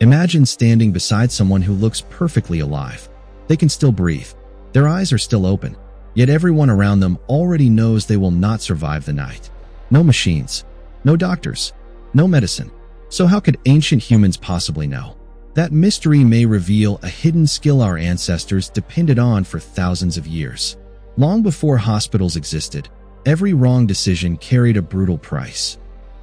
Imagine standing beside someone who looks perfectly alive. They can still breathe. Their eyes are still open. Yet everyone around them already knows they will not survive the night. No machines. No doctors. No medicine. So how could ancient humans possibly know? That mystery may reveal a hidden skill our ancestors depended on for thousands of years. Long before hospitals existed, every wrong decision carried a brutal price.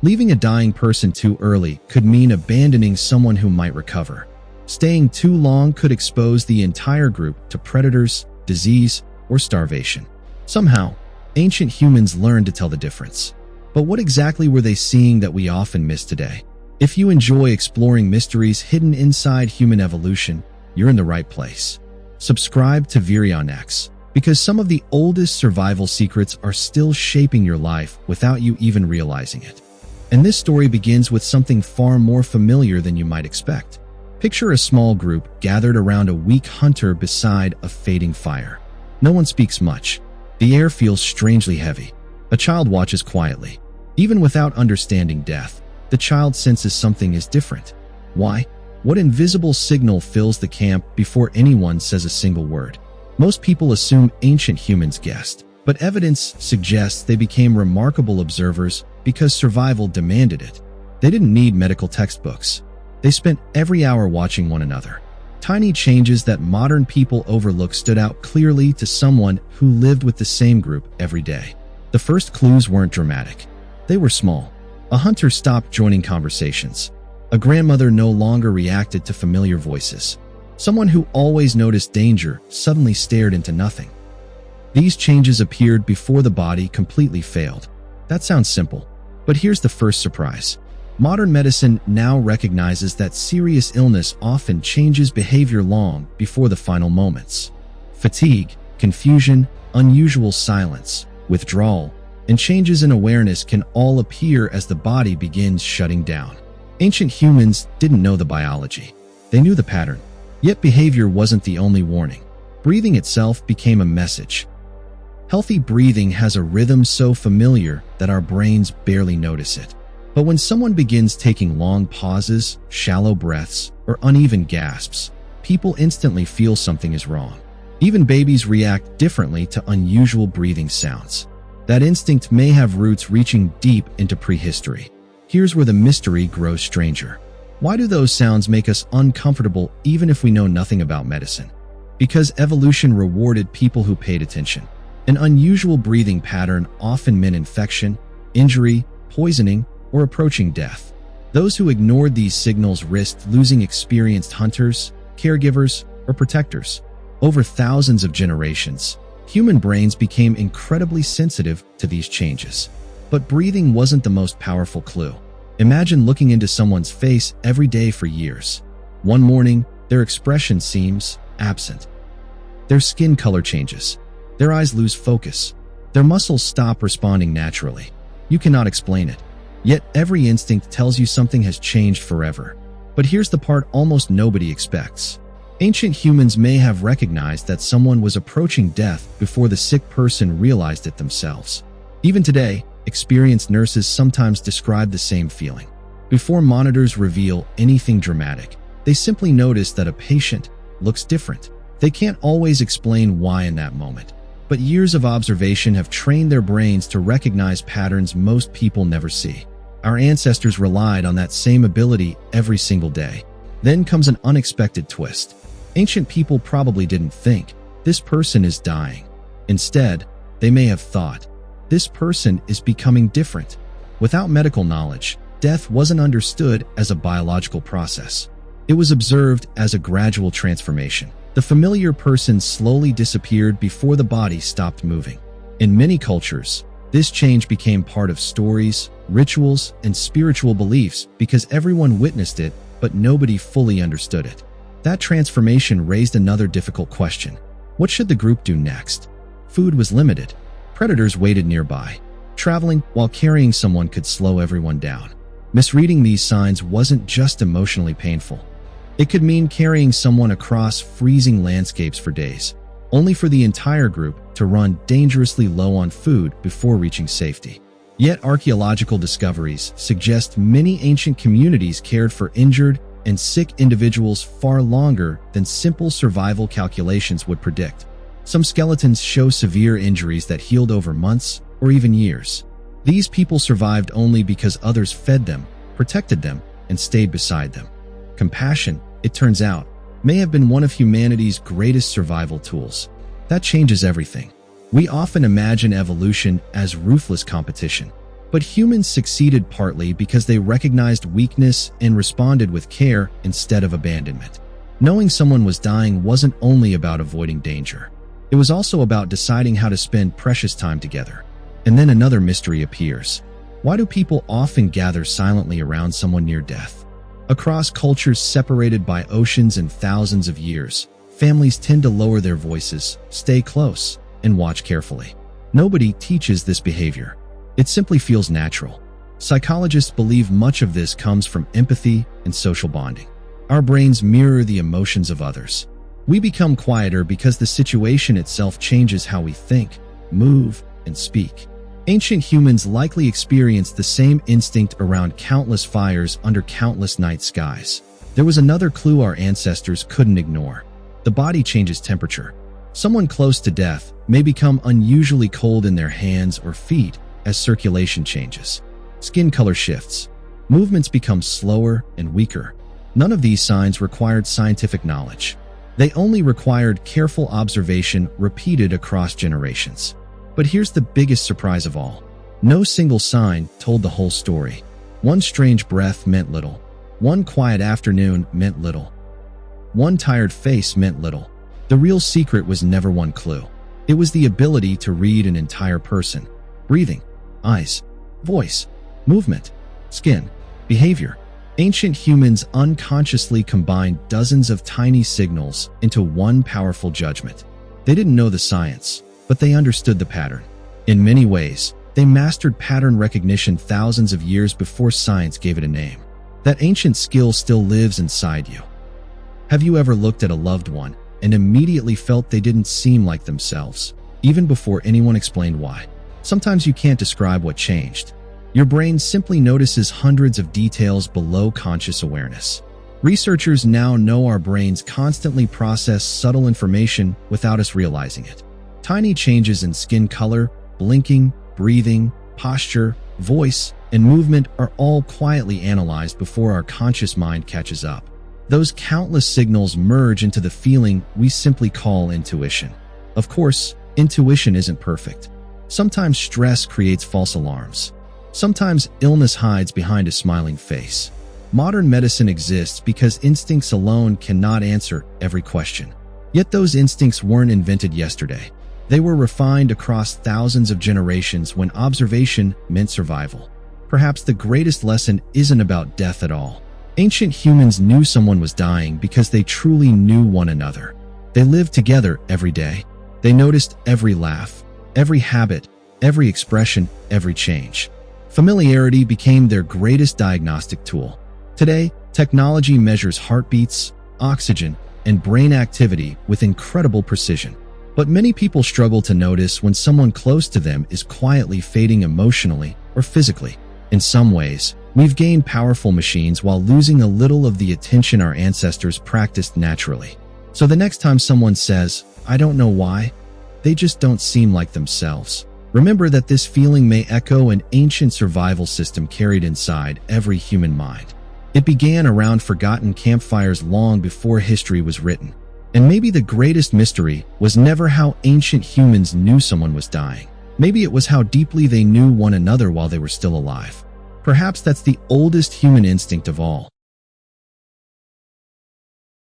Leaving a dying person too early could mean abandoning someone who might recover. Staying too long could expose the entire group to predators, disease, or starvation. Somehow, ancient humans learned to tell the difference. But what exactly were they seeing that we often miss today? If you enjoy exploring mysteries hidden inside human evolution, you're in the right place. Subscribe to Vireon X, because some of the oldest survival secrets are still shaping your life without you even realizing it. And this story begins with something far more familiar than you might expect. Picture a small group gathered around a weak hunter beside a fading fire. No one speaks much. The air feels strangely heavy. A child watches quietly. Even without understanding death, the child senses something is different. Why? What invisible signal fills the camp before anyone says a single word? Most people assume ancient humans guessed, but evidence suggests they became remarkable observers because survival demanded it. They didn't need medical textbooks. They spent every hour watching one another. Tiny changes that modern people overlook stood out clearly to someone who lived with the same group every day. The first clues weren't dramatic. They were small. A hunter stopped joining conversations. A grandmother no longer reacted to familiar voices. Someone who always noticed danger suddenly stared into nothing. These changes appeared before the body completely failed. That sounds simple, but here's the first surprise. Modern medicine now recognizes that serious illness often changes behavior long before the final moments. Fatigue, confusion, unusual silence, withdrawal, and changes in awareness can all appear as the body begins shutting down. Ancient humans didn't know the biology. They knew the pattern. Yet behavior wasn't the only warning. Breathing itself became a message. Healthy breathing has a rhythm so familiar that our brains barely notice it. But when someone begins taking long pauses, shallow breaths, or uneven gasps, people instantly feel something is wrong. Even babies react differently to unusual breathing sounds. That instinct may have roots reaching deep into prehistory. Here's where the mystery grows stranger. Why do those sounds make us uncomfortable even if we know nothing about medicine? Because evolution rewarded people who paid attention. An unusual breathing pattern often meant infection, injury, poisoning, or approaching death. Those who ignored these signals risked losing experienced hunters, caregivers, or protectors. Over thousands of generations, human brains became incredibly sensitive to these changes. But breathing wasn't the most powerful clue. Imagine looking into someone's face every day for years. One morning, their expression seems absent. Their skin color changes. Their eyes lose focus. Their muscles stop responding naturally. You cannot explain it. Yet every instinct tells you something has changed forever. But here's the part almost nobody expects. Ancient humans may have recognized that someone was approaching death before the sick person realized it themselves. Even today, experienced nurses sometimes describe the same feeling. Before monitors reveal anything dramatic, they simply notice that a patient looks different. They can't always explain why in that moment, but years of observation have trained their brains to recognize patterns most people never see. Our ancestors relied on that same ability every single day. Then comes an unexpected twist. Ancient people probably didn't think, this person is dying. Instead, they may have thought, this person is becoming different. Without medical knowledge, death wasn't understood as a biological process. It was observed as a gradual transformation. The familiar person slowly disappeared before the body stopped moving. In many cultures, this change became part of stories, rituals, and spiritual beliefs because everyone witnessed it, but nobody fully understood it. That transformation raised another difficult question. What should the group do next? Food was limited. Predators waited nearby. Traveling while carrying someone could slow everyone down. Misreading these signs wasn't just emotionally painful. It could mean carrying someone across freezing landscapes for days, only for the entire group to run dangerously low on food before reaching safety. Yet archaeological discoveries suggest many ancient communities cared for injured and sick individuals far longer than simple survival calculations would predict. Some skeletons show severe injuries that healed over months or even years. These people survived only because others fed them, protected them, and stayed beside them. Compassion, it turns out, may have been one of humanity's greatest survival tools. That changes everything. We often imagine evolution as ruthless competition, but humans succeeded partly because they recognized weakness and responded with care instead of abandonment. Knowing someone was dying wasn't only about avoiding danger. It was also about deciding how to spend precious time together. And then another mystery appears. Why do people often gather silently around someone near death? Across cultures separated by oceans and thousands of years, families tend to lower their voices, stay close, and watch carefully. Nobody teaches this behavior. It simply feels natural. Psychologists believe much of this comes from empathy and social bonding. Our brains mirror the emotions of others. We become quieter because the situation itself changes how we think, move, and speak. Ancient humans likely experienced the same instinct around countless fires under countless night skies. There was another clue our ancestors couldn't ignore. The body changes temperature. Someone close to death may become unusually cold in their hands or feet as circulation changes. Skin color shifts. Movements become slower and weaker. None of these signs required scientific knowledge. They only required careful observation repeated across generations. But here's the biggest surprise of all. No single sign told the whole story. One strange breath meant little. One quiet afternoon meant little. One tired face meant little. The real secret was never one clue. It was the ability to read an entire person. Breathing, eyes, voice, movement, skin, behavior. Ancient humans unconsciously combined dozens of tiny signals into one powerful judgment. They didn't know the science, but they understood the pattern. In many ways, they mastered pattern recognition thousands of years before science gave it a name. That ancient skill still lives inside you. Have you ever looked at a loved one and immediately felt they didn't seem like themselves, even before anyone explained why? Sometimes you can't describe what changed. Your brain simply notices hundreds of details below conscious awareness. Researchers now know our brains constantly process subtle information without us realizing it. Tiny changes in skin color, blinking, breathing, posture, voice, and movement are all quietly analyzed before our conscious mind catches up. Those countless signals merge into the feeling we simply call intuition. Of course, intuition isn't perfect. Sometimes stress creates false alarms. Sometimes illness hides behind a smiling face. Modern medicine exists because instincts alone cannot answer every question. Yet those instincts weren't invented yesterday. They were refined across thousands of generations when observation meant survival. Perhaps the greatest lesson isn't about death at all. Ancient humans knew someone was dying because they truly knew one another. They lived together every day. They noticed every laugh, every habit, every expression, every change. Familiarity became their greatest diagnostic tool. Today, technology measures heartbeats, oxygen, and brain activity with incredible precision. But many people struggle to notice when someone close to them is quietly fading emotionally or physically. In some ways, we've gained powerful machines while losing a little of the attention our ancestors practiced naturally. So the next time someone says, "I don't know why," they just don't seem like themselves. Remember that this feeling may echo an ancient survival system carried inside every human mind. It began around forgotten campfires long before history was written. And maybe the greatest mystery was never how ancient humans knew someone was dying. Maybe it was how deeply they knew one another while they were still alive. Perhaps that's the oldest human instinct of all.